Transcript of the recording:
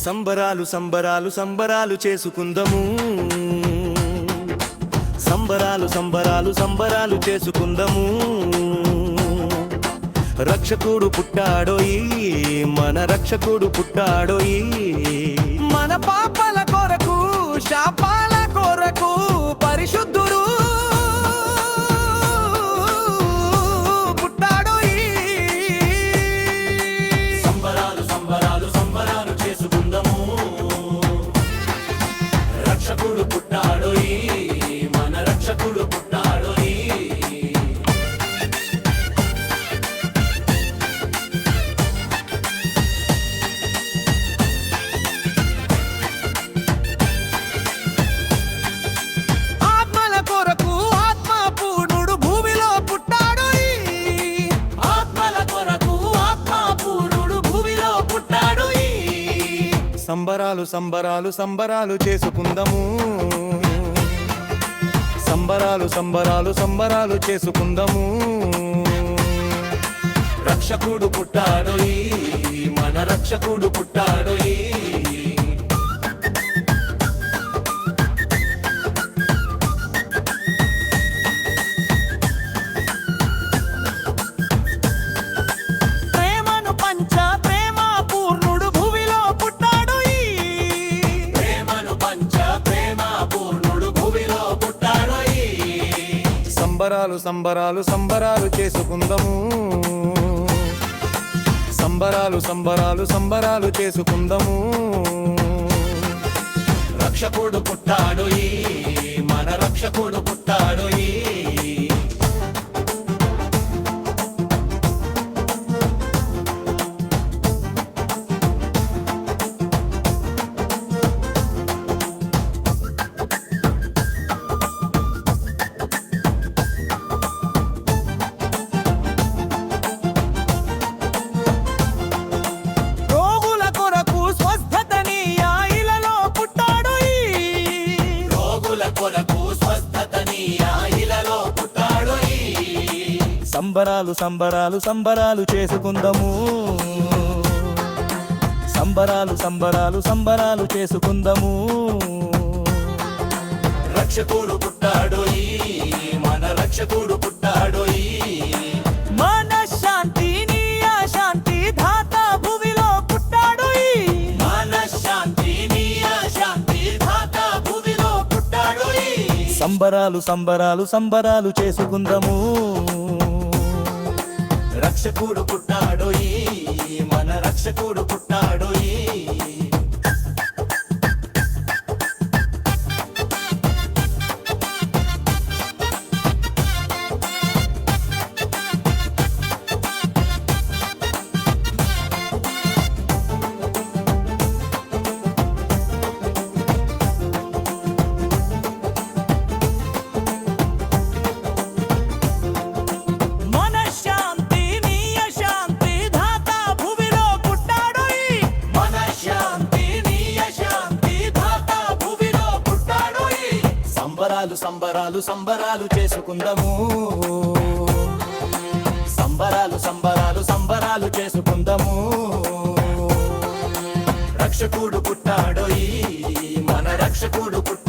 సంబరాలు సంబరాలు సంబరాలు చేసుకుందాము, సంబరాలు సంబరాలు సంబరాలు చేసుకుందాము. రక్షకుడు పుట్టాడోయి, మన రక్షకుడు పుట్టాడోయి. మన పాపల కొరకు, శాపాల కొరకు పరిశుద్ధుడు పుట్టాడోయి. సంబరాలు సంబరాలు సంబరాలు చేసుకుందాము, రక్షకుడు పుట్టాడోయి, మన రక్షకుడు పుట్టాడోయి. సంబరాలు సంబరాలు సంబరాలు చేసుకుందాము, సంబరాలు సంబరాలు సంబరాలు చేసుకుందాము. రక్షకుడు పుట్టాడోయి, మన రక్షకుడు పుట్టాడోయి. సంబరాలు సంబరాలు సంబరాలు చేసుకుందాము, సంబరాలు సంబరాలు సంబరాలు చేసుకుందాము. రక్షకుడు పుట్టాడోయి, మన రక్షకుడు పుట్టాడోయి. సంబరాలు సంబరాలు సంబరాలు చేసుకుందాము, సంబరాలు సంబరాలు సంబరాలు చేసుకుందాము. రక్షకుడు పుట్టాడోయి, మన రక్షకుడు పుట్టాడోయి. మన శాంతి నీయ శాంతి ధాత భూమిలో పుట్టాడోయి, మన శాంతి నీయ శాంతి ధాత భూమిలో పుట్టాడోయి. సంబరాలు సంబరాలు సంబరాలు చేసుకుందాము, రక్షకుడు పుట్టాడోయి, మన రక్షకుడు పుట్టాడోయి. సంబరాలు సంబరాలు సంబరాలు చేసుకుందాము, సంబరాలు సంబరాలు సంబరాలు చేసుకుందాము. రక్షకుడు పుట్టాడోయి, మన రక్షకుడు పుట్టాడోయి.